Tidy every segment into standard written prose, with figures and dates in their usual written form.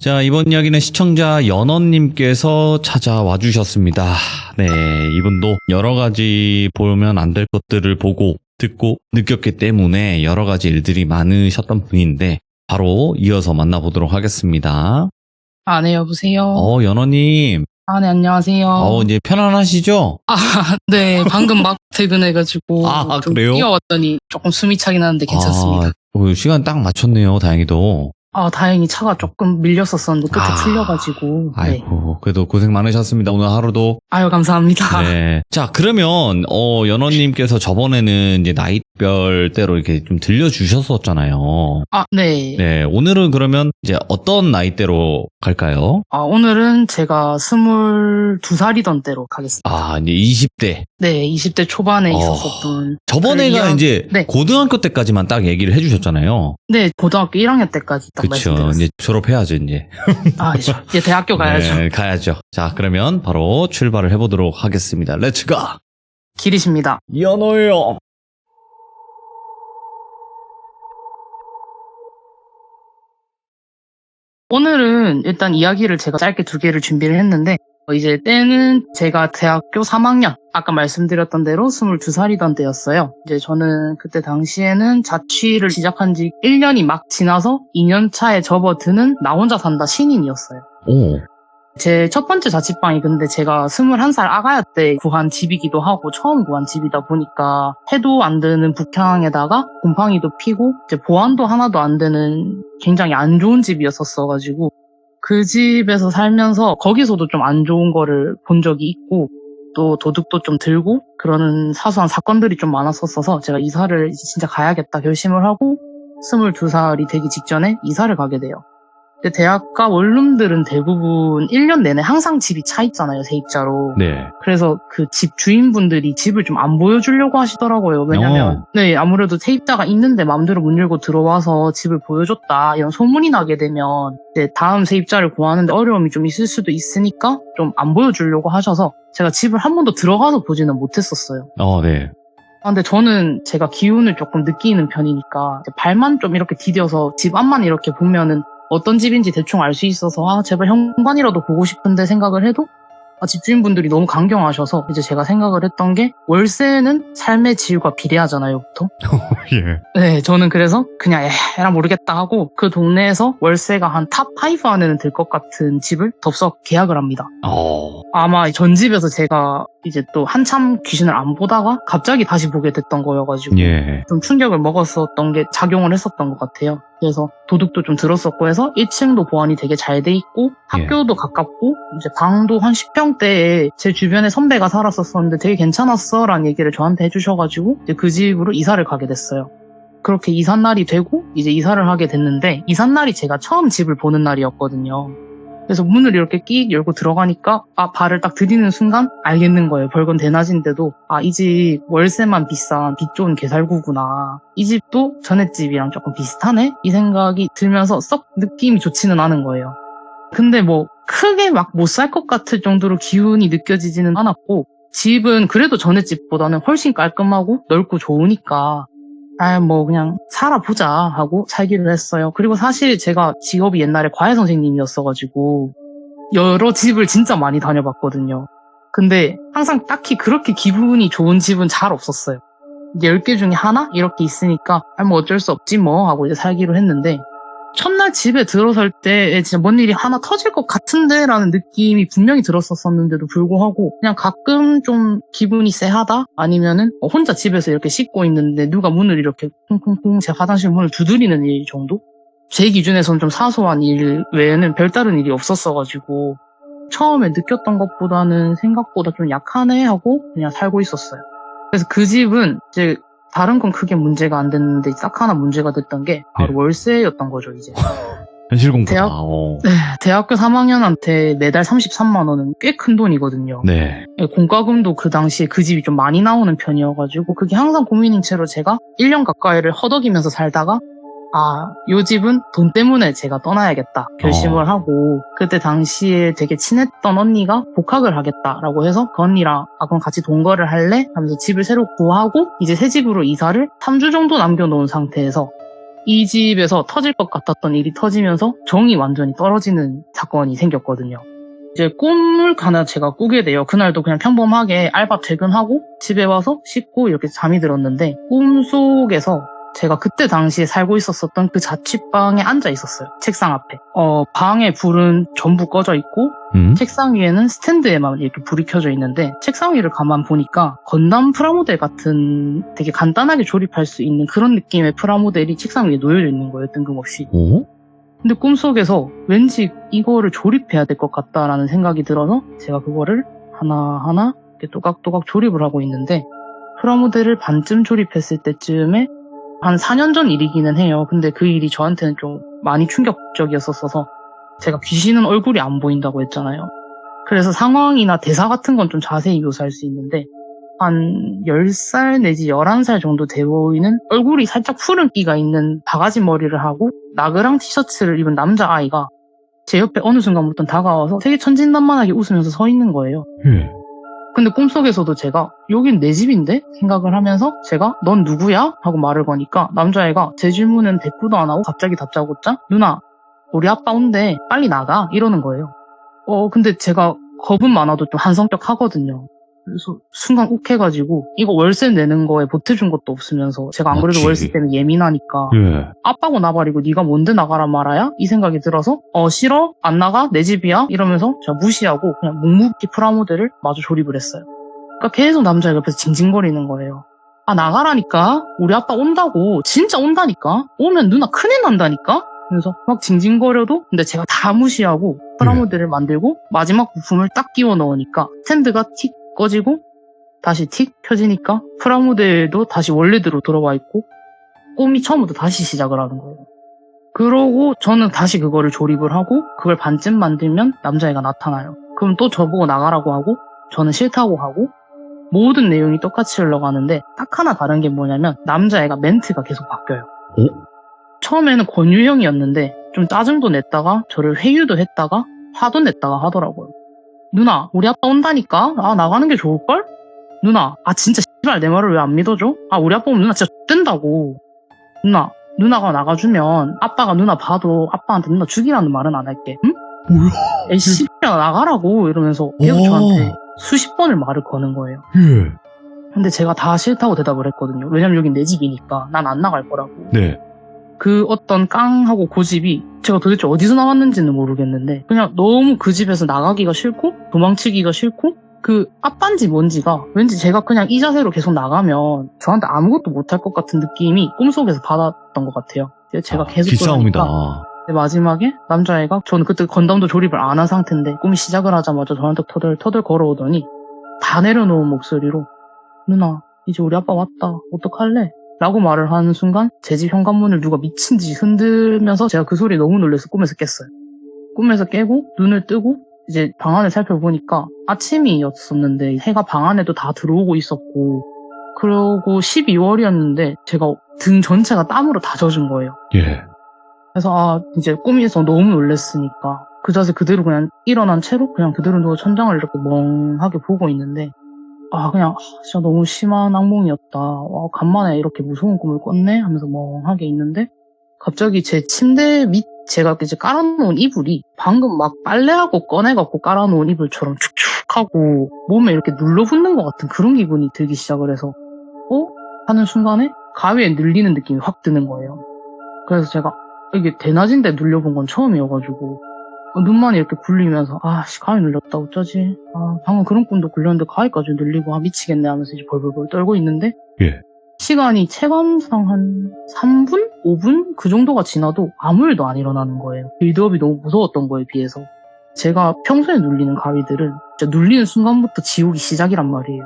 자, 이번 이야기는 시청자 연원님께서 찾아와 주셨습니다. 네, 이분도 여러 가지 보면 안 될 것들을 보고 듣고 느꼈기 때문에 여러 가지 일들이 많으셨던 분인데 바로 이어서 만나보도록 하겠습니다. 네, 여보세요. 연원님. 네, 안녕하세요. 이제 편안하시죠? 네, 방금 막 퇴근해가지고. 좀 그래요? 뛰어왔더니 조금 숨이 차긴 하는데 괜찮습니다. 시간 딱 맞췄네요, 다행히도. 다행히 차가 조금 밀렸었었는데 끝에 풀려가지고. 아이고, 그래도 고생 많으셨습니다, 오늘 하루도. 감사합니다. 네. 자, 그러면, 연원님께서 저번에는 이제 나이별대로 이렇게 좀 들려주셨었잖아요. 네. 네. 오늘은 그러면 이제 어떤 나이대로 갈까요? 오늘은 제가 22살이던 때로 가겠습니다. 이제 20대. 네, 20대 초반에 있었었던. 저번에가 이제 네. 고등학교 때까지만 딱 얘기를 해주셨잖아요. 네, 고등학교 1학년 때까지 딱 그쵸. 말씀드렸어요. 이제 졸업해야죠, 이제. 이제 대학교 가야죠. 네, 가야죠. 자, 그러면 바로 출발을 해보도록 하겠습니다. 렛츠고! 길이십니다. 연호요! 오늘은 일단 이야기를 제가 짧게 2개를 준비를 했는데 이제 때는 제가 대학교 3학년 아까 말씀드렸던 대로 22살이던 때였어요. 이제 저는 그때 당시에는 자취를 시작한 지 1년이 막 지나서 2년 차에 접어드는 나 혼자 산다 신인이었어요. 오. 제 첫 번째 자취방이 근데 제가 21살 아가야 때 구한 집이기도 하고 처음 구한 집이다 보니까 해도 안 되는 북향에다가 곰팡이도 피고 이제 보안도 하나도 안 되는 굉장히 안 좋은 집이었었어가지고 그 집에서 살면서 거기서도 좀 안 좋은 거를 본 적이 있고 또 도둑도 좀 들고 그러는 사소한 사건들이 좀 많았었어서 제가 이사를 이제 진짜 가야겠다 결심을 하고 22살이 되기 직전에 이사를 가게 돼요. 근데 대학가 원룸들은 대부분 1년 내내 항상 집이 차 있잖아요, 세입자로. 네. 그래서 그 집 주인분들이 집을 좀 안 보여주려고 하시더라고요. 왜냐면, 네, 아무래도 세입자가 있는데 마음대로 문 열고 들어와서 집을 보여줬다, 이런 소문이 나게 되면, 이제 다음 세입자를 구하는데 어려움이 좀 있을 수도 있으니까 좀 안 보여주려고 하셔서 제가 집을 한 번도 들어가서 보지는 못했었어요. 네. 근데 저는 제가 기운을 조금 느끼는 편이니까 발만 좀 이렇게 디뎌서 집 앞만 이렇게 보면은 어떤 집인지 대충 알 수 있어서 제발 현관이라도 보고 싶은데 생각을 해도 집주인분들이 너무 강경하셔서 이제 제가 생각을 했던 게 월세는 삶의 질과 비례하잖아요, 보통. 예. 네, 저는 그래서 그냥 에라 모르겠다 하고 그 동네에서 월세가 한 탑 5 안에는 들 것 같은 집을 덥석 계약을 합니다. 아마 전 집에서 제가 이제 또 한참 귀신을 안 보다가 갑자기 다시 보게 됐던 거여가지고 좀 충격을 먹었었던 게 작용을 했었던 것 같아요. 그래서 도둑도 좀 들었었고 해서 1층도 보안이 되게 잘 돼 있고 학교도 가깝고 이제 방도 한 10평대에 제 주변에 선배가 살았었었는데 되게 괜찮았어 라는 얘기를 저한테 해주셔가지고 이제 그 집으로 이사를 가게 됐어요. 그렇게 이삿날이 되고 이제 이사를 하게 됐는데 이삿날이 제가 처음 집을 보는 날이었거든요. 그래서 문을 이렇게 끽 열고 들어가니까 발을 딱 들이는 순간 알겠는 거예요. 벌건 대낮인데도 이 집 월세만 비싼 빛 좋은 개살구구나. 이 집도 전에 집이랑 조금 비슷하네? 이 생각이 들면서 썩 느낌이 좋지는 않은 거예요. 근데 뭐 크게 막 못 살 것 같을 정도로 기운이 느껴지지는 않았고 집은 그래도 전에 집보다는 훨씬 깔끔하고 넓고 좋으니까 뭐 그냥 살아보자 하고 살기로 했어요. 그리고 사실 제가 직업이 옛날에 과외 선생님이었어가지고 여러 집을 진짜 많이 다녀봤거든요. 근데 항상 딱히 그렇게 기분이 좋은 집은 잘 없었어요. 10개 중에 하나? 이렇게 있으니까 뭐 어쩔 수 없지 뭐 하고 이제 살기로 했는데 첫날 집에 들어설 때 진짜 뭔 일이 하나 터질 것 같은데 라는 느낌이 분명히 들었었는데도 불구하고 그냥 가끔 좀 기분이 쎄하다? 아니면은 혼자 집에서 이렇게 씻고 있는데 누가 문을 이렇게 쿵쿵쿵 제 화장실 문을 두드리는 일 정도? 제 기준에서는 좀 사소한 일 외에는 별다른 일이 없었어가지고 처음에 느꼈던 것보다는 생각보다 좀 약하네 하고 그냥 살고 있었어요. 그래서 그 집은 이제 다른 건 크게 문제가 안 됐는데 딱 하나 문제가 됐던 게 바로 월세였던 거죠, 이제. 현실 공부다. 대학교 3학년한테 매달 33만 원은 꽤 큰 돈이거든요. 네. 공과금도 그 당시에 그 집이 좀 많이 나오는 편이어가지고 그게 항상 고민인 채로 제가 1년 가까이를 허덕이면서 살다가 요 집은 돈 때문에 제가 떠나야겠다 결심을 하고 그때 당시에 되게 친했던 언니가 복학을 하겠다라고 해서 그 언니랑 그럼 같이 동거를 할래? 하면서 집을 새로 구하고 이제 새 집으로 이사를 3주 정도 남겨놓은 상태에서 이 집에서 터질 것 같았던 일이 터지면서 정이 완전히 떨어지는 사건이 생겼거든요. 이제 꿈을 하나 제가 꾸게 돼요. 그날도 그냥 평범하게 알바 퇴근하고 집에 와서 씻고 이렇게 잠이 들었는데 꿈속에서 제가 그때 당시에 살고 있었던 그 자취방에 앉아 있었어요. 책상 앞에. 방에 불은 전부 꺼져 있고 책상 위에는 스탠드에만 이렇게 불이 켜져 있는데 책상 위를 가만 보니까 건담 프라모델 같은 되게 간단하게 조립할 수 있는 그런 느낌의 프라모델이 책상 위에 놓여져 있는 거예요. 뜬금없이. 오? 근데 꿈속에서 왠지 이거를 조립해야 될 것 같다라는 생각이 들어서 제가 그거를 하나하나 이렇게 또각또각 조립을 하고 있는데 프라모델을 반쯤 조립했을 때쯤에 한 4년 전 일이기는 해요. 근데 그 일이 저한테는 좀 많이 충격적이었어서 제가 귀신은 얼굴이 안 보인다고 했잖아요. 그래서 상황이나 대사 같은 건 좀 자세히 묘사할 수 있는데 한 10살 내지 11살 정도 돼 보이는 얼굴이 살짝 푸른기가 있는 바가지 머리를 하고 나그랑 티셔츠를 입은 남자아이가 제 옆에 어느 순간부터 다가와서 되게 천진난만하게 웃으면서 서 있는 거예요. 근데 꿈속에서도 제가 여긴 내 집인데? 생각을 하면서 제가 넌 누구야? 하고 말을 거니까 남자애가 제 질문은 대꾸도 안 하고 갑자기 다짜고짜 누나 우리 아빠 온대 빨리 나가 이러는 거예요. 근데 제가 겁은 많아도 좀 한성격 하거든요. 그래서 순간 욱해가지고 이거 월세 내는 거에 보태준 것도 없으면서 제가 안 그래도 맞지. 월세 때문에 예민하니까 예. 아빠고 나발이고 네가 뭔데 나가란 말아야? 이 생각이 들어서 싫어? 안 나가? 내 집이야? 이러면서 제가 무시하고 그냥 묵묵히 프라모델을 마저 조립을 했어요. 그러니까 계속 남자애가 옆에서 징징거리는 거예요. 아 나가라니까? 우리 아빠 온다고. 진짜 온다니까? 오면 누나 큰일 난다니까? 그래서 막 징징거려도 근데 제가 다 무시하고 프라모델을 만들고 마지막 부품을 딱 끼워 넣으니까 스탠드가 틱 꺼지고 다시 틱 켜지니까 프라모델도 다시 원래대로 돌아와 있고 꿈이 처음부터 다시 시작을 하는 거예요. 그러고 저는 다시 그거를 조립을 하고 그걸 반쯤 만들면 남자애가 나타나요. 그럼 또 저보고 나가라고 하고 저는 싫다고 하고 모든 내용이 똑같이 흘러가는데 딱 하나 다른 게 뭐냐면 남자애가 멘트가 계속 바뀌어요. 처음에는 권유형이었는데 좀 짜증도 냈다가 저를 회유도 했다가 화도 냈다가 하더라고요. 누나 우리 아빠 온다니까? 아 나가는 게 좋을걸? 누나 진짜 씨발 내 말을 왜 안 믿어줘? 우리 아빠 오면 누나 진짜 X된다고. 누나가 나가주면 아빠가 누나 봐도 아빠한테 누나 죽이라는 말은 안 할게. 응? 뭐야? 에이 씨발 나가라고 이러면서 계속 저한테 수십 번을 말을 거는 거예요. 예. 근데 제가 다 싫다고 대답을 했거든요. 왜냐면 여긴 내 집이니까 난 안 나갈 거라고. 네. 그 어떤 깡하고 고집이 제가 도대체 어디서 나왔는지는 모르겠는데 그냥 너무 그 집에서 나가기가 싫고 도망치기가 싫고 그 아빠인지 뭔지가 왠지 제가 그냥 이 자세로 계속 나가면 저한테 아무것도 못할 것 같은 느낌이 꿈속에서 받았던 것 같아요. 제가 계속 기싸움이다. 그러니까 마지막에 남자애가 저는 그때 건담도 조립을 안 한 상태인데 꿈이 시작을 하자마자 저한테 터덜터덜 걸어오더니 다 내려놓은 목소리로 누나 이제 우리 아빠 왔다 어떡할래? 라고 말을 하는 순간 제 집 현관문을 누가 미친 듯이 흔들면서 제가 그 소리에 너무 놀라서 꿈에서 깼어요. 꿈에서 깨고 눈을 뜨고 이제 방 안을 살펴보니까 아침이었었는데 해가 방 안에도 다 들어오고 있었고 그러고 12월이었는데 제가 등 전체가 땀으로 다 젖은 거예요. 예. 그래서 이제 꿈에서 너무 놀랐으니까 그 자세 그대로 그냥 일어난 채로 그냥 그대로 누워 천장을 이렇게 멍하게 보고 있는데 그냥 진짜 너무 심한 악몽이었다. 간만에 이렇게 무서운 꿈을 꿨네 하면서 멍하게 있는데 갑자기 제 침대 밑 제가 이제 깔아놓은 이불이 방금 막 빨래하고 꺼내갖고 깔아놓은 이불처럼 축축하고 몸에 이렇게 눌러붙는 것 같은 그런 기분이 들기 시작을 해서 하는 순간에 가위에 눌리는 느낌이 확 드는 거예요. 그래서 제가 이게 대낮인데 눌려본 건 처음이어가지고 눈만 이렇게 굴리면서 가위 눌렸다 어쩌지? 방금 그런 꿈도 굴렸는데 가위까지 눌리고 미치겠네 하면서 이제 벌벌벌 떨고 있는데 예. 시간이 체감상 한 3분? 5분? 그 정도가 지나도 아무 일도 안 일어나는 거예요. 빌드업이 너무 무서웠던 거에 비해서. 제가 평소에 눌리는 가위들은 진짜 눌리는 순간부터 지옥이 시작이란 말이에요.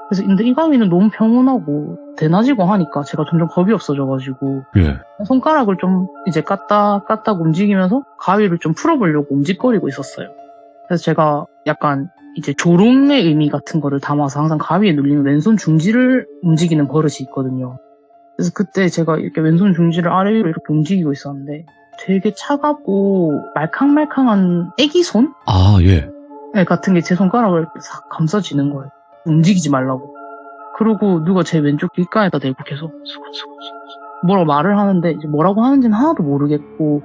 그래서 근데 이 가위는 너무 평온하고 대낮이고 하니까 제가 점점 겁이 없어져가지고 예. 손가락을 좀 이제 까딱 움직이면서 가위를 좀 풀어보려고 움직거리고 있었어요. 그래서 제가 약간 이제 조롱의 의미 같은 거를 담아서 항상 가위에 눌리면 왼손 중지를 움직이는 버릇이 있거든요. 그래서 그때 제가 이렇게 왼손 중지를 아래로 이렇게 움직이고 있었는데 되게 차갑고 말캉말캉한 애기 손? 예. 네, 같은 게 제 손가락을 이렇게 싹 감싸지는 거예요. 움직이지 말라고. 그러고 누가 제 왼쪽 귓가에다 대고 계속 수근수근 뭐라고 말을 하는데 이제 뭐라고 하는지는 하나도 모르겠고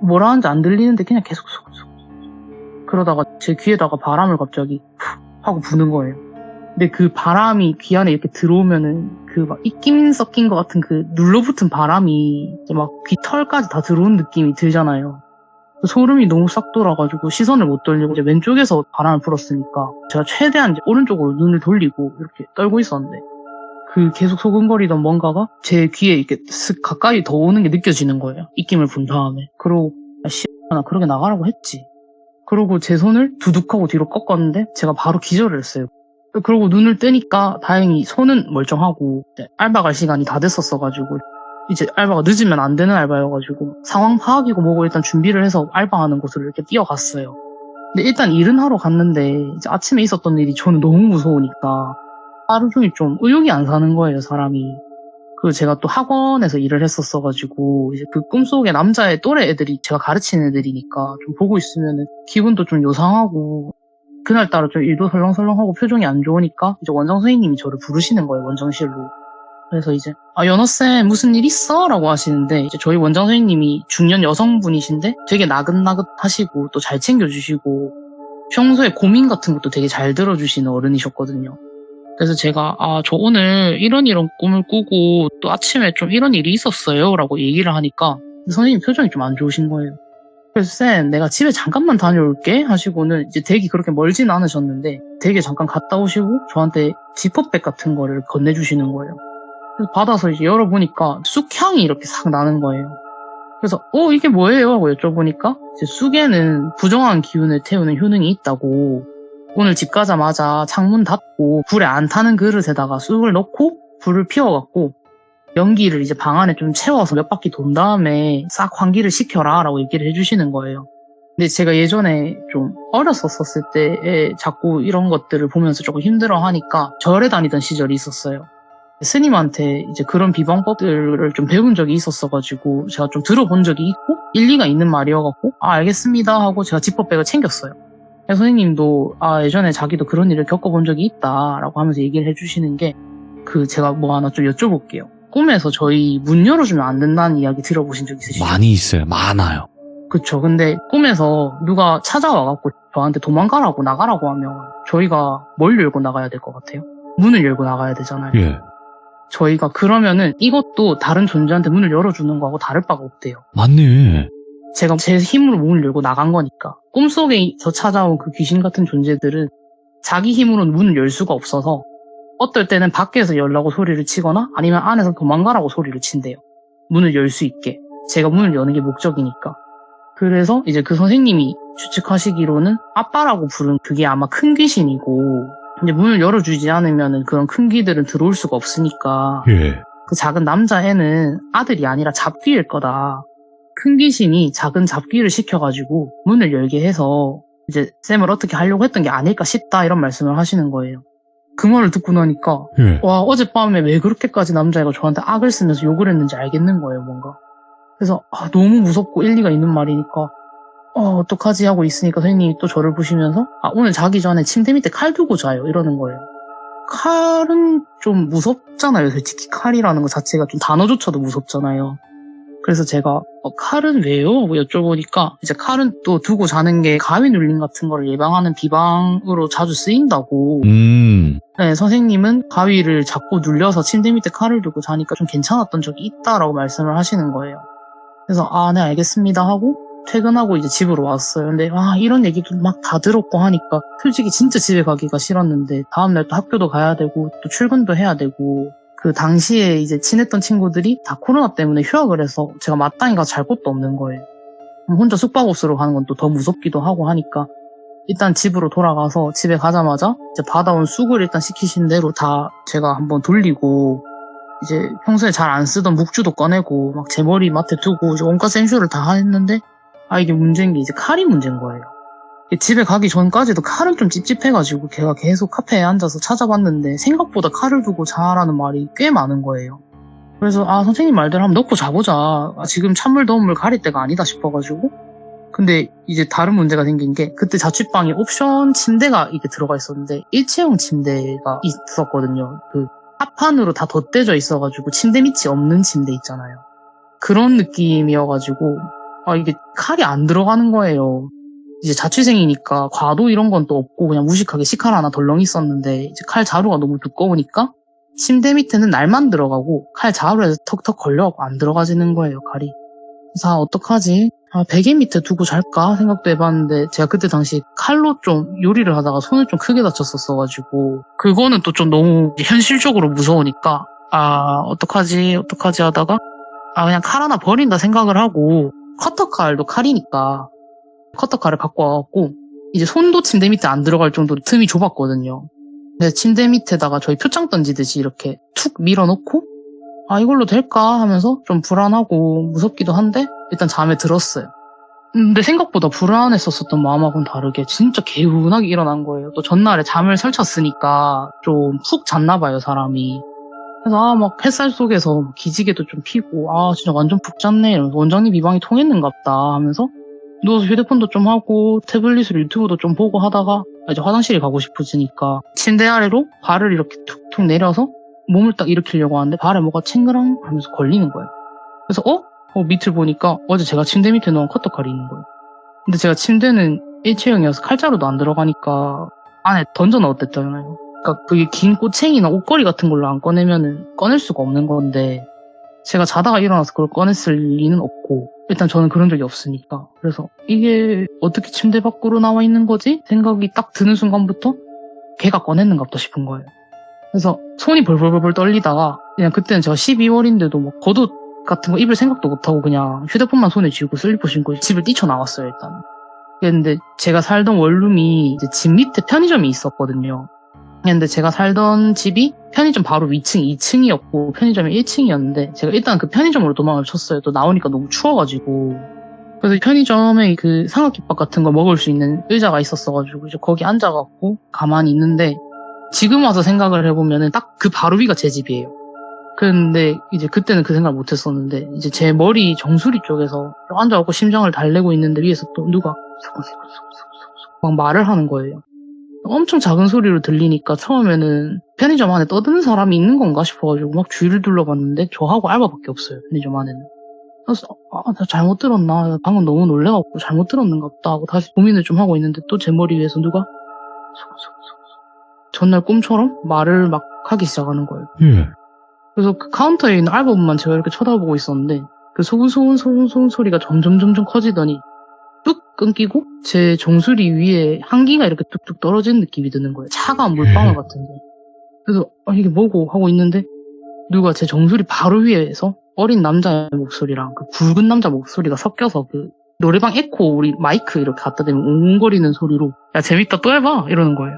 뭐라 하는지 안 들리는데 그냥 계속 그러다가 제 귀에다가 바람을 갑자기 푹 하고 부는 거예요. 근데 그 바람이 귀 안에 이렇게 들어오면은 그 막 입김 섞인 것 같은 그 눌러붙은 바람이 이제 막 귀 털까지 다 들어온 느낌이 들잖아요. 소름이 너무 싹 돌아가지고 시선을 못 돌리고 이제 왼쪽에서 바람을 불었으니까 제가 최대한 이제 오른쪽으로 눈을 돌리고 이렇게 떨고 있었는데 그 계속 소근거리던 뭔가가 제 귀에 이렇게 슥 가까이 더 오는 게 느껴지는 거예요. 입김을 분 다음에. 그러고 나 그러게 나가라고 했지. 그러고 제 손을 두둑하고 뒤로 꺾었는데 제가 바로 기절을 했어요. 그러고 눈을 뜨니까 다행히 손은 멀쩡하고 알바 갈 시간이 다 됐었어가지고 이제 알바가 늦으면 안 되는 알바여가지고 상황 파악이고 뭐고 일단 준비를 해서 알바하는 곳으로 이렇게 뛰어갔어요. 근데 일단 일은 하러 갔는데 이제 아침에 있었던 일이 저는 너무 무서우니까 하루 종일 좀 의욕이 안 사는 거예요, 사람이. 그리고 제가 또 학원에서 일을 했었어가지고 이제 그 꿈속에 남자의 또래 애들이 제가 가르치는 애들이니까 좀 보고 있으면은 기분도 좀 요상하고 그날따라 좀 일도 설렁설렁하고 표정이 안 좋으니까 이제 원장 선생님이 저를 부르시는 거예요, 원장실로. 그래서 이제 연어쌤 무슨 일 있어? 라고 하시는데 이제 저희 원장 선생님이 중년 여성분이신데 되게 나긋나긋하시고 또 잘 챙겨주시고 평소에 고민 같은 것도 되게 잘 들어주시는 어른이셨거든요. 그래서 제가 저 오늘 이런 꿈을 꾸고 또 아침에 좀 이런 일이 있었어요 라고 얘기를 하니까 선생님 표정이 좀 안 좋으신 거예요. 그래서 쌤 내가 집에 잠깐만 다녀올게 하시고는 이제 댁이 그렇게 멀진 않으셨는데 댁에 잠깐 갔다 오시고 저한테 지퍼백 같은 거를 건네주시는 거예요. 그래서 받아서 이제 열어보니까 쑥향이 이렇게 싹 나는 거예요. 그래서 이게 뭐예요? 하고 여쭤보니까 이제 쑥에는 부정한 기운을 태우는 효능이 있다고 오늘 집 가자마자 창문 닫고 불에 안 타는 그릇에다가 쑥을 넣고 불을 피워갖고 연기를 이제 방 안에 좀 채워서 몇 바퀴 돈 다음에 싹 환기를 시켜라 라고 얘기를 해주시는 거예요. 근데 제가 예전에 좀 어렸었을 때에 자꾸 이런 것들을 보면서 조금 힘들어하니까 절에 다니던 시절이 있었어요. 스님한테 이제 그런 비방법들을 좀 배운 적이 있었어가지고 제가 좀 들어본 적이 있고 일리가 있는 말이어갖고 알겠습니다 하고 제가 지퍼백을 챙겼어요. 선생님도 예전에 자기도 그런 일을 겪어본 적이 있다라고 하면서 얘기를 해주시는 게 제가 뭐 하나 좀 여쭤볼게요. 꿈에서 저희 문 열어주면 안 된다는 이야기 들어보신 적 있으시죠? 많이 있어요. 많아요. 그쵸. 근데 꿈에서 누가 찾아와갖고 저한테 도망가라고 나가라고 하면 저희가 뭘 열고 나가야 될 것 같아요? 문을 열고 나가야 되잖아요. 예. 저희가 그러면은 이것도 다른 존재한테 문을 열어주는 거하고 다를 바가 없대요. 맞네. 제가 제 힘으로 문을 열고 나간 거니까. 꿈속에서 찾아온 그 귀신 같은 존재들은 자기 힘으로는 문을 열 수가 없어서 어떨 때는 밖에서 열라고 소리를 치거나 아니면 안에서 도망가라고 소리를 친대요. 문을 열 수 있게. 제가 문을 여는 게 목적이니까. 그래서 이제 그 선생님이 추측하시기로는 아빠라고 부른 그게 아마 큰 귀신이고 이제 문을 열어주지 않으면 그런 큰 귀들은 들어올 수가 없으니까 예. 그 작은 남자애는 아들이 아니라 잡귀일 거다. 큰 귀신이 작은 잡귀를 시켜가지고 문을 열게 해서 이제 쌤을 어떻게 하려고 했던 게 아닐까 싶다 이런 말씀을 하시는 거예요. 그 말을 듣고 나니까 예. 와 어젯밤에 왜 그렇게까지 남자애가 저한테 악을 쓰면서 욕을 했는지 알겠는 거예요 뭔가. 그래서 너무 무섭고 일리가 있는 말이니까 어떡하지 하고 있으니까 선생님이 또 저를 보시면서 오늘 자기 전에 침대 밑에 칼 두고 자요 이러는 거예요. 칼은 좀 무섭잖아요. 솔직히 칼이라는 것 자체가 좀 단어조차도 무섭잖아요. 그래서 제가 칼은 왜요? 하고 여쭤보니까 이제 칼은 또 두고 자는 게 가위 눌림 같은 걸 예방하는 비방으로 자주 쓰인다고. 네, 선생님은 가위를 자꾸 눌려서 침대 밑에 칼을 두고 자니까 좀 괜찮았던 적이 있다라고 말씀을 하시는 거예요. 그래서 네 알겠습니다 하고 퇴근하고 이제 집으로 왔어요. 근데 이런 얘기도 막 다 들었고 하니까 솔직히 진짜 집에 가기가 싫었는데 다음날 또 학교도 가야 되고 또 출근도 해야 되고 그 당시에 이제 친했던 친구들이 다 코로나 때문에 휴학을 해서 제가 마땅히 가서 잘 곳도 없는 거예요. 혼자 숙박업소로 가는 건 또 더 무섭기도 하고 하니까 일단 집으로 돌아가서 집에 가자마자 이제 받아온 쑥을 일단 시키신 대로 다 제가 한번 돌리고 이제 평소에 잘 안 쓰던 묵주도 꺼내고 막 제 머리 맡에 두고 이제 온갖 센쇼를 다 했는데 이게 문제인 게 이제 칼이 문제인 거예요. 집에 가기 전까지도 칼은 좀 찝찝해가지고 걔가 계속 카페에 앉아서 찾아봤는데 생각보다 칼을 두고 자라는 말이 꽤 많은 거예요. 그래서 선생님 말대로 한번 넣고 자보자. 지금 찬물 더운 물 가릴 때가 아니다 싶어가지고. 근데 이제 다른 문제가 생긴 게 그때 자취방에 옵션 침대가 이렇게 들어가 있었는데 일체형 침대가 있었거든요. 합판으로 다 덧대져 있어가지고 침대 밑이 없는 침대 있잖아요. 그런 느낌이어가지고 이게 칼이 안 들어가는 거예요. 이제 자취생이니까 과도 이런 건 또 없고 그냥 무식하게 식칼 하나 덜렁 있었는데 이제 칼 자루가 너무 두꺼우니까 침대 밑에는 날만 들어가고 칼 자루에서 턱턱 걸려갖고 안 들어가지는 거예요, 칼이. 그래서 어떡하지? 베개 밑에 두고 잘까 생각도 해봤는데 제가 그때 당시 칼로 좀 요리를 하다가 손을 좀 크게 다쳤었어가지고 그거는 또 좀 너무 현실적으로 무서우니까 어떡하지 하다가 그냥 칼 하나 버린다 생각을 하고 커터칼도 칼이니까 커터칼을 갖고 와갖고 이제 손도 침대 밑에 안 들어갈 정도로 틈이 좁았거든요. 그래서 침대 밑에다가 저희 표창 던지듯이 이렇게 툭 밀어놓고 이걸로 될까 하면서 좀 불안하고 무섭기도 한데 일단 잠에 들었어요. 근데 생각보다 불안했었던 마음하고는 다르게 진짜 개운하게 일어난 거예요. 또 전날에 잠을 설쳤으니까 좀 푹 잤나 봐요, 사람이. 그래서 막 햇살 속에서 기지개도 좀 피고 진짜 완전 푹 잤네 이러면서 원장님 이 방이 통했는갑다 하면서 누워서 휴대폰도 좀 하고 태블릿으로 유튜브도 좀 보고 하다가 이제 화장실에 가고 싶어지니까 침대 아래로 발을 이렇게 툭툭 내려서 몸을 딱 일으키려고 하는데 발에 뭐가 챙그랑 하면서 걸리는 거예요. 그래서 밑을 보니까 어제 제가 침대 밑에 놓은 커터칼이 있는 거예요. 근데 제가 침대는 일체형이어서 칼자루도 안 들어가니까 안에 던져 넣었댔잖아요. 그러니까 그게 긴 꼬챙이나 옷걸이 같은 걸로 안 꺼내면은 꺼낼 수가 없는 건데 제가 자다가 일어나서 그걸 꺼냈을 리는 없고 일단 저는 그런 적이 없으니까 그래서 이게 어떻게 침대 밖으로 나와 있는 거지? 생각이 딱 드는 순간부터 걔가 꺼냈는갑다 싶은 거예요. 그래서 손이 벌벌벌 떨리다가 그냥 그때는 제가 12월인데도 뭐 겉옷 같은 거 입을 생각도 못하고 그냥 휴대폰만 손에 쥐고 슬리퍼 신고 집을 뛰쳐나왔어요 일단. 근데 제가 살던 원룸이 이제 집 밑에 편의점이 있었거든요. 근데 제가 살던 집이 편의점 바로 위층 2층이었고 편의점이 1층이었는데 제가 일단 그 편의점으로 도망을 쳤어요. 또 나오니까 너무 추워가지고. 그래서 편의점에 그 삼각김밥 같은 거 먹을 수 있는 의자가 있었어가지고 이제 거기 앉아갖고 가만히 있는데 지금 와서 생각을 해보면은 딱 그 바로 위가 제 집이에요. 근데 이제 그때는 그 생각을 못 했었는데 이제 제 머리 정수리 쪽에서 앉아갖고 심장을 달래고 있는데 위에서 또 누가 막 말을 하는 거예요. 엄청 작은 소리로 들리니까 처음에는 편의점 안에 떠드는 사람이 있는 건가 싶어가지고 막 주위를 둘러봤는데 저하고 알바밖에 없어요, 편의점 안에는. 그래서 나 잘못 들었나, 방금 너무 놀래갖고 잘못 들었는가 보다 하고 다시 고민을 좀 하고 있는데 또 제 머리 위에서 누가 전날 꿈처럼 말을 막 하기 시작하는 거예요. 그래서 그 카운터에 있는 알바분만 제가 이렇게 쳐다보고 있었는데 그 소근소근 소리가 점점 커지더니 뚝 끊기고 제 정수리 위에 한기가 이렇게 뚝뚝 떨어지는 느낌이 드는 거예요. 차가운 물방울 같은 게. 그래서 이게 뭐고 하고 있는데 누가 제 정수리 바로 위에서 어린 남자의 목소리랑 그 굵은 남자 목소리가 섞여서 그 노래방 에코 우리 마이크 이렇게 갖다 대면 웅웅거리는 소리로 야 재밌다 또 해봐 이러는 거예요.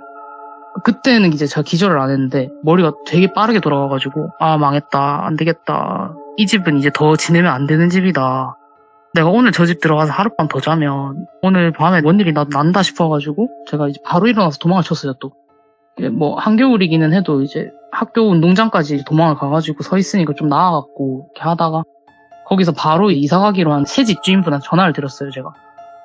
그때는 이제 제가 기절을 안 했는데 머리가 되게 빠르게 돌아가가지고 망했다 안 되겠다 이 집은 이제 더 지내면 안 되는 집이다. 내가 오늘 저 집 들어가서 하룻밤 더 자면 오늘 밤에 뭔 일이 난다 싶어가지고 제가 이제 바로 일어나서 도망을 쳤어요. 또 뭐 한겨울이기는 해도 이제 학교 운동장까지 도망을 가가지고 서 있으니까 좀 나아갖고 이렇게 하다가 거기서 바로 이사 가기로 한 새 집주인분한테 전화를 드렸어요.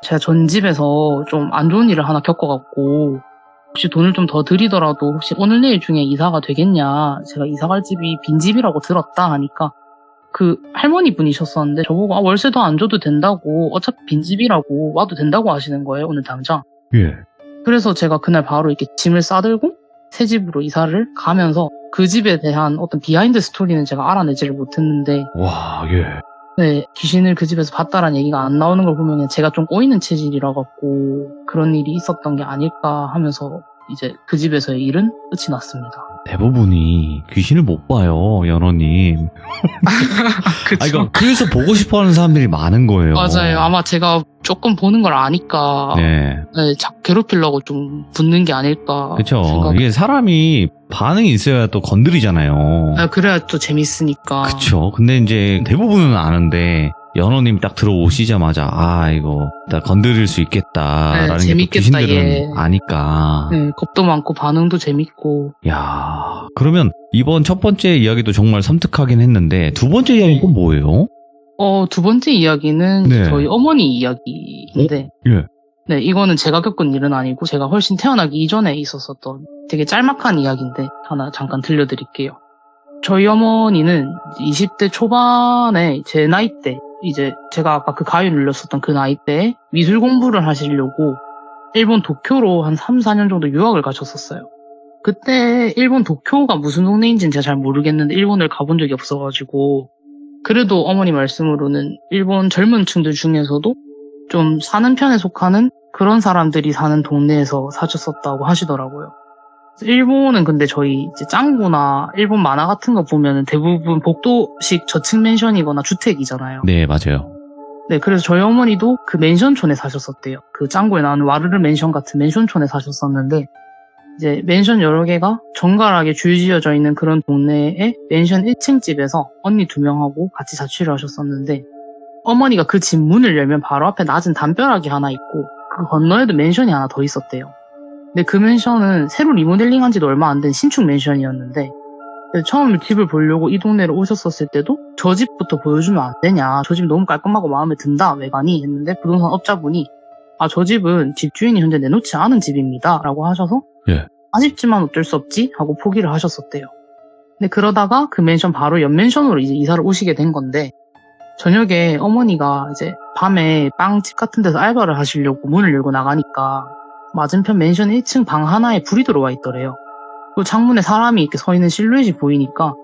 제가 전 집에서 좀 안 좋은 일을 하나 겪어갖고 혹시 돈을 좀 더 드리더라도 혹시 오늘 내일 중에 이사가 되겠냐, 제가 이사 갈 집이 빈집이라고 들었다 하니까 그 할머니 분이셨었는데 저보고 월세도 안 줘도 된다고 어차피 빈집이라고 와도 된다고 하시는 거예요 오늘 당장. 그래서 제가 그날 바로 이렇게 짐을 싸들고 새 집으로 이사를 가면서 그 집에 대한 어떤 비하인드 스토리는 제가 알아내지를 못했는데 네, 귀신을 그 집에서 봤다라는 얘기가 안 나오는 걸 보면 제가 좀 꼬이는 체질이라 갖고 그런 일이 있었던 게 아닐까 하면서 이제 그 집에서의 일은 끝이 났습니다. 대부분이 귀신을 못 봐요, 연호님. 그쵸. 그래서 보고 싶어 하는 사람들이 많은 거예요. 맞아요. 아마 제가 조금 보는 걸 아니까 네, 괴롭히려고 좀 붙는 게 아닐까. 그렇죠. 이게 사람이 반응이 있어야 또 건드리잖아요. 그래야 또 재밌으니까. 그렇죠. 근데 이제 대부분은 아는데 연호님 딱 들어오시자마자 이거 나 건드릴 수 있겠다라는 게 또 귀신들은 아니까. 네, 겁도 많고 반응도 재밌고. 야, 그러면 이번 첫 번째 이야기도 정말 섬뜩하긴 했는데 두 번째 이야기는 또 뭐예요? 두 번째 이야기는 저희 어머니 이야기인데. 네, 이거는 제가 겪은 일은 아니고 제가 훨씬 태어나기 이전에 있었었던 되게 짤막한 이야기인데 하나 잠깐 들려드릴게요. 저희 어머니는 20대 초반에 제 나이 때, 이제 제가 아까 그 가위 눌렸었던 그 나이 때에 미술 공부를 하시려고 일본 도쿄로 한 3, 4년 정도 유학을 가셨었어요. 그때 일본 도쿄가 무슨 동네인지는 제가 잘 모르겠는데 일본을 가본 적이 없어가지고 그래도 어머니 말씀으로는 일본 젊은 층들 중에서도 좀 사는 편에 속하는 그런 사람들이 사는 동네에서 사셨었다고 하시더라고요. 일본은 근데 저희 이제 짱구나 일본 만화 같은 거 보면은 대부분 복도식 저층 맨션이거나 주택이잖아요. 네, 맞아요. 네, 그래서 저희 어머니도 그 맨션촌에 사셨었대요. 그 짱구에 나오는 와르르 맨션 같은 맨션촌에 사셨었는데 이제 맨션 여러 개가 정갈하게 줄지어져 있는 그런 동네에 맨션 1층 집에서 언니 2명하고 같이 자취를 하셨었는데 어머니가 그 집 문을 열면 바로 앞에 낮은 담벼락이 하나 있고 그 건너에도 맨션이 하나 더 있었대요. 근데 그 맨션은 새로 리모델링한 지도 얼마 안 된 신축 맨션이었는데 처음 집을 보려고 이 동네로 오셨었을 때도 저 집부터 보여주면 안 되냐, 저 집 너무 깔끔하고 마음에 든다, 외관이 했는데 부동산 업자분이 아, 저 집은 집주인이 현재 내놓지 않은 집입니다 라고 하셔서 예. 아쉽지만 어쩔 수 없지 하고 포기를 하셨었대요. 근데 그러다가 그 맨션 바로 옆 맨션으로 이제 이사를 오시게 된 건데 저녁에 어머니가 이제 밤에 빵집 같은 데서 알바를 하시려고 문을 열고 나가니까 맞은편 맨션 1층 방 하나에 불이 들어와 있더래요. 그 창문에 사람이 이렇게 서 있는 실루엣이 보이니까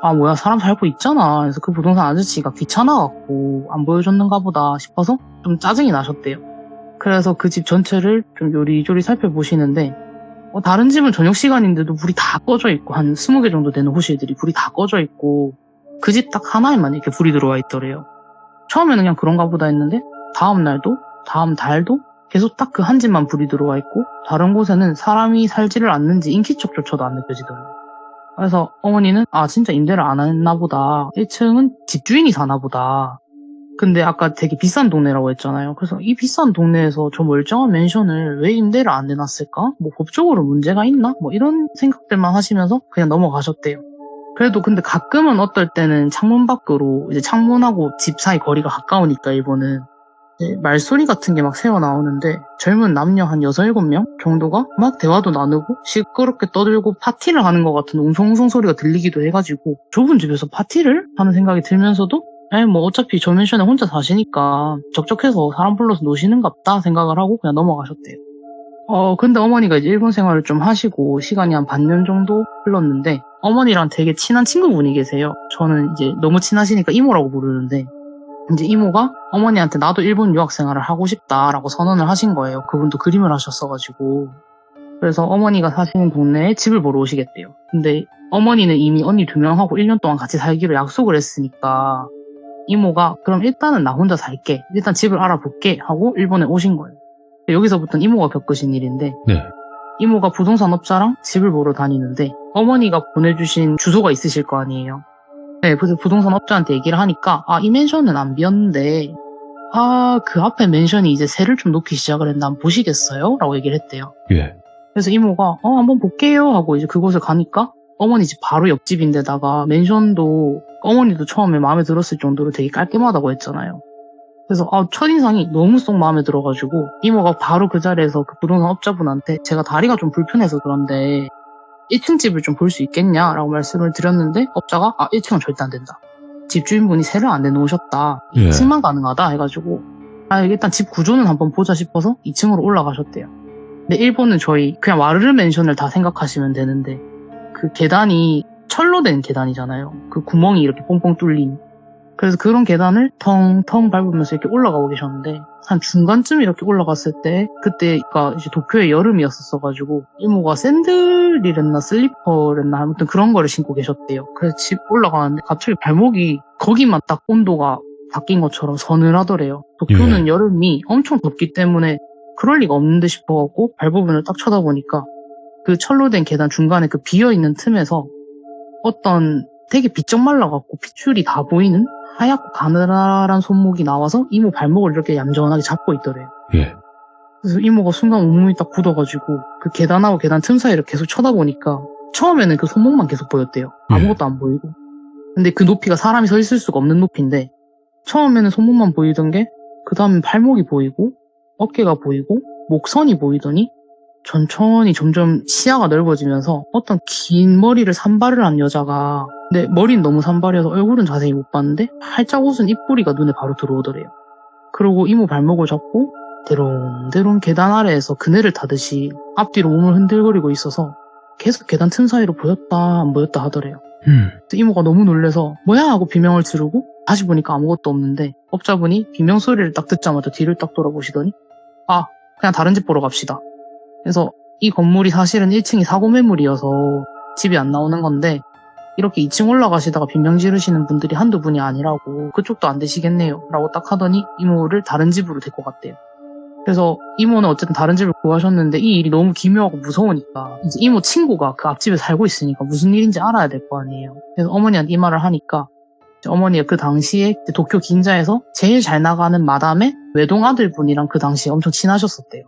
아 뭐야 사람 살고 있잖아. 그래서 그 부동산 아저씨가 귀찮아갖고 안 보여줬는가 보다 싶어서 좀 짜증이 나셨대요. 그래서 그 집 전체를 좀 요리조리 살펴보시는데 다른 집은 저녁 시간인데도 불이 다 꺼져 있고 한 20개 정도 되는 호실들이 불이 다 꺼져 있고 그 집 딱 하나에만 이렇게 불이 들어와 있더래요. 처음에는 그냥 그런가 보다 했는데 다음 날도 다음 달도 계속 딱 그 한 집만 불이 들어와 있고 다른 곳에는 사람이 살지를 않는지 인기척조차도 안 느껴지더래요. 그래서 어머니는 아 진짜 임대를 안 했나 보다. 1층은 집주인이 사나 보다. 근데 아까 되게 비싼 동네라고 했잖아요. 그래서 이 비싼 동네에서 저 멀쩡한 맨션을 왜 임대를 안 내놨을까? 뭐 법적으로 문제가 있나? 뭐 이런 생각들만 하시면서 그냥 넘어가셨대요. 그래도 근데 가끔은 어떨 때는 창문 밖으로 이제 창문하고 집 사이 거리가 가까우니까 일본은 말소리 같은 게 막 새어 나오는데 젊은 남녀 한 6, 7명 정도가 막 대화도 나누고 시끄럽게 떠들고 파티를 하는 것 같은 웅성웅성 소리가 들리기도 해가지고 좁은 집에서 파티를 하는 생각이 들면서도 뭐 어차피 저 맨션에 혼자 사시니까 적적해서 사람 불러서 노시는갑다 생각을 하고 그냥 넘어가셨대요. 근데 어머니가 이제 일본 생활을 좀 하시고 시간이 한 반년 정도 흘렀는데 어머니랑 되게 친한 친구분이 계세요. 저는 이제 너무 친하시니까 이모라고 부르는데 이제 이모가 어머니한테 나도 일본 유학 생활을 하고 싶다라고 선언을 하신 거예요. 그분도 그림을 하셨어가지고. 그래서 어머니가 사시는 동네에 집을 보러 오시겠대요. 근데 어머니는 이미 언니 2명하고 1년 동안 같이 살기로 약속을 했으니까 이모가 그럼 일단은 나 혼자 살게. 일단 집을 알아볼게 하고 일본에 오신 거예요. 여기서부터는 이모가 겪으신 일인데 네. 이모가 부동산 업자랑 집을 보러 다니는데 어머니가 보내주신 주소가 있으실 거 아니에요. 네, 그래서 부동산 업자한테 얘기를 하니까 이 맨션은 안 비었는데 그 앞에 맨션이 이제 세를 좀 놓기 시작을 했는데 한번 보시겠어요? 라고 얘기를 했대요. 예. 그래서 이모가 한번 볼게요 하고 이제 그곳에 가니까 어머니 집 바로 옆집인데다가 맨션도 어머니도 처음에 마음에 들었을 정도로 되게 깔끔하다고 했잖아요. 그래서 첫인상이 너무 쏙 마음에 들어가지고 이모가 바로 그 자리에서 그 부동산 업자분한테 제가 다리가 좀 불편해서 그런데 1층 집을 좀 볼 수 있겠냐라고 말씀을 드렸는데 업자가 1층은 절대 안 된다. 집주인분이 세를 안 내놓으셨다. 2층만 가능하다 해가지고 일단 집 구조는 한번 보자 싶어서 2층으로 올라가셨대요. 근데 일본은 저희 그냥 와르르 맨션을 다 생각하시면 되는데 그 계단이 철로 된 계단이잖아요. 그 구멍이 이렇게 뽕뽕 뚫린. 그래서 그런 계단을 텅텅 밟으면서 이렇게 올라가고 계셨는데 한 중간쯤 이렇게 올라갔을 때 그때가 이제 도쿄의 여름이었었어가지고 이모가 샌들이랬나 슬리퍼랬나 아무튼 그런 거를 신고 계셨대요. 그래서 집 올라가는데 갑자기 발목이 거기만 딱 온도가 바뀐 것처럼 서늘하더래요. 도쿄는 여름이 엄청 덥기 때문에 그럴 리가 없는데 싶어갖고 발부분을 딱 쳐다보니까 그 철로 된 계단 중간에 그 비어있는 틈에서 어떤 되게 비쩍 말라갖고 핏줄이 다 보이는 하얗고 가느다란 손목이 나와서 이모 발목을 이렇게 얌전하게 잡고 있더래요. 예. 그래서 이모가 순간 온몸이 딱 굳어가지고 그 계단하고 계단 틈 사이를 계속 쳐다보니까 처음에는 그 손목만 계속 보였대요. 아무것도 안 보이고. 근데 그 높이가 사람이 서 있을 수가 없는 높이인데 처음에는 손목만 보이던 게 그 다음에 발목이 보이고 어깨가 보이고 목선이 보이더니 천천히 점점 시야가 넓어지면서 어떤 긴 머리를 산발을 한 여자가 근데 머리는 너무 산발이어서 얼굴은 자세히 못 봤는데 살짝 웃은 입꼬리가 눈에 바로 들어오더래요. 그러고 이모 발목을 잡고 대롱대롱 계단 아래에서 그네를 타듯이 앞뒤로 몸을 흔들거리고 있어서 계속 계단 틈 사이로 보였다 안 보였다 하더래요. 그래서 이모가 너무 놀라서 뭐야 하고 비명을 지르고 다시 보니까 아무것도 없는데 업자분이 비명 소리를 딱 듣자마자 뒤를 딱 돌아보시더니 아 그냥 다른 집 보러 갑시다. 그래서 이 건물이 사실은 1층이 사고 매물이어서 집이 안 나오는 건데 이렇게 2층 올라가시다가 비명 지르시는 분들이 한두 분이 아니라고 그쪽도 안 되시겠네요 라고 딱 하더니 이모를 다른 집으로 데리고 갔대요. 그래서 이모는 어쨌든 다른 집을 구하셨는데 이 일이 너무 기묘하고 무서우니까 이제 이모 친구가 그 앞집에 살고 있으니까 무슨 일인지 알아야 될 거 아니에요. 그래서 어머니한테 이 말을 하니까 어머니가 그 당시에 도쿄 긴자에서 제일 잘 나가는 마담의 외동 아들분이랑 그 당시에 엄청 친하셨었대요.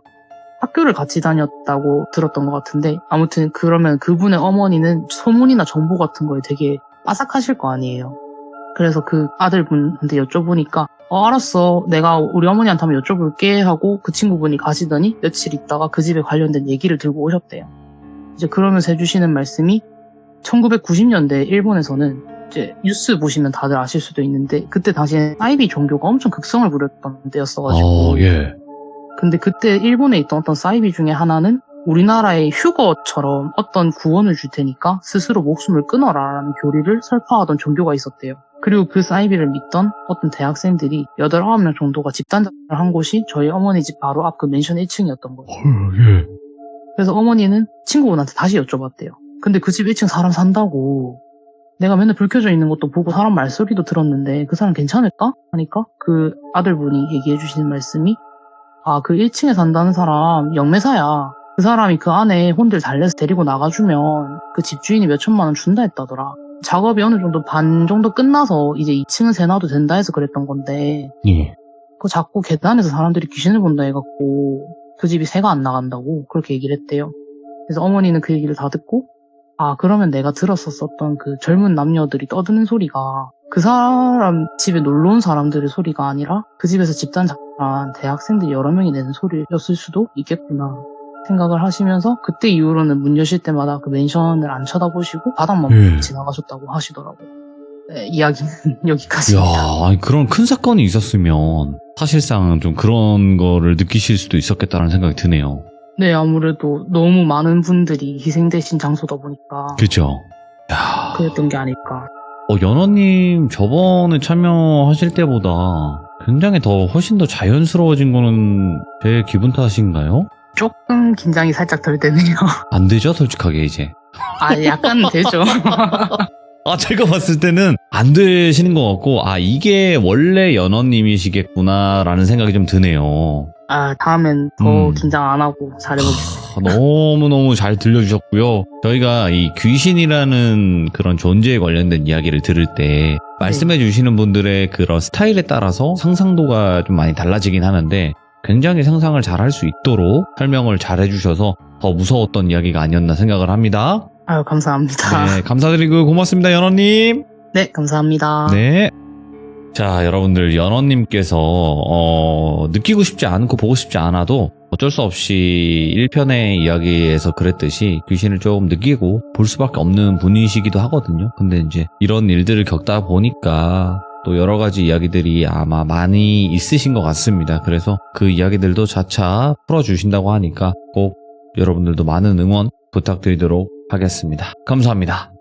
학교를 같이 다녔다고 들었던 것 같은데 아무튼 그러면 그분의 어머니는 소문이나 정보 같은 거에 되게 빠삭하실 거 아니에요. 그래서 그 아들분한테 여쭤보니까 알았어 내가 우리 어머니한테 한번 여쭤볼게 하고 그 친구분이 가시더니 며칠 있다가 그 집에 관련된 얘기를 들고 오셨대요. 이제 그러면서 해주시는 말씀이 1990년대 일본에서는 이제 뉴스 보시면 다들 아실 수도 있는데 그때 당시에 사이비 종교가 엄청 극성을 부렸던 때였어가지고 예. 근데 그때 일본에 있던 어떤 사이비 중에 하나는 우리나라의 휴거처럼 어떤 구원을 줄 테니까 스스로 목숨을 끊어라라는 교리를 설파하던 종교가 있었대요. 그리고 그 사이비를 믿던 어떤 대학생들이 8, 9명 정도가 집단자를 한 곳이 저희 어머니 집 바로 앞 그 맨션 1층이었던 거예요. 예. 그래서 어머니는 친구분한테 다시 여쭤봤대요. 근데 그 집 1층 사람 산다고. 내가 맨날 불 켜져 있는 것도 보고 사람 말소리도 들었는데 그 사람 괜찮을까? 하니까 그 아들분이 얘기해 주시는 말씀이 아, 그 1층에 산다는 사람 영매사야. 그 사람이 그 안에 혼들 달래서 데리고 나가주면 그 집주인이 몇 천만 원 준다 했다더라. 작업이 어느 정도 반 정도 끝나서 이제 2층은 세놔도 된다 해서 그랬던 건데 예. 그 자꾸 계단에서 사람들이 귀신을 본다 해갖고 그 집이 새가 안 나간다고 그렇게 얘기를 했대요. 그래서 어머니는 그 얘기를 다 듣고 아 그러면 내가 들었었던 그 젊은 남녀들이 떠드는 소리가 그 사람 집에 놀러 온 사람들의 소리가 아니라 그 집에서 집단 자살한 대학생들 여러 명이 내는 소리였을 수도 있겠구나 생각을 하시면서 그때 이후로는 문 여실 때마다 그 맨션을 안 쳐다보시고 바닥만 지나가셨다고 하시더라고요. 네, 이야기는 여기까지입니다. 야, 아니, 그런 큰 사건이 있었으면 사실상 좀 그런 거를 느끼실 수도 있었겠다는 생각이 드네요. 네, 아무래도 너무 많은 분들이 희생되신 장소다 보니까 그죠? 야. 그랬던 게 아닐까. 연어님 저번에 참여하실 때보다 굉장히 훨씬 더 자연스러워진 거는 제 기분 탓인가요? 조금 긴장이 살짝 덜 되네요. 안 되죠, 솔직하게 이제. 아, 약간 되죠. 제가 봤을 때는 안 되시는 것 같고, 이게 원래 연어님이시겠구나라는 생각이 좀 드네요. 다음엔 더 긴장 안 하고 잘해보겠습니다. 너무너무 잘 들려주셨고요. 저희가 이 귀신이라는 그런 존재에 관련된 이야기를 들을 때 말씀해 주시는 분들의 그런 스타일에 따라서 상상도가 좀 많이 달라지긴 하는데 굉장히 상상을 잘 할 수 있도록 설명을 잘 해주셔서 더 무서웠던 이야기가 아니었나 생각을 합니다. 감사합니다. 네, 감사드리고 고맙습니다, 연어님. 네, 감사합니다. 네. 자, 여러분들, 연어님께서 느끼고 싶지 않고 보고 싶지 않아도 어쩔 수 없이 1편의 이야기에서 그랬듯이 귀신을 조금 느끼고 볼 수밖에 없는 분이시기도 하거든요. 근데 이제 이런 일들을 겪다 보니까 또 여러 가지 이야기들이 아마 많이 있으신 것 같습니다. 그래서 그 이야기들도 차차 풀어주신다고 하니까 꼭 여러분들도 많은 응원 부탁드리도록 하겠습니다. 감사합니다.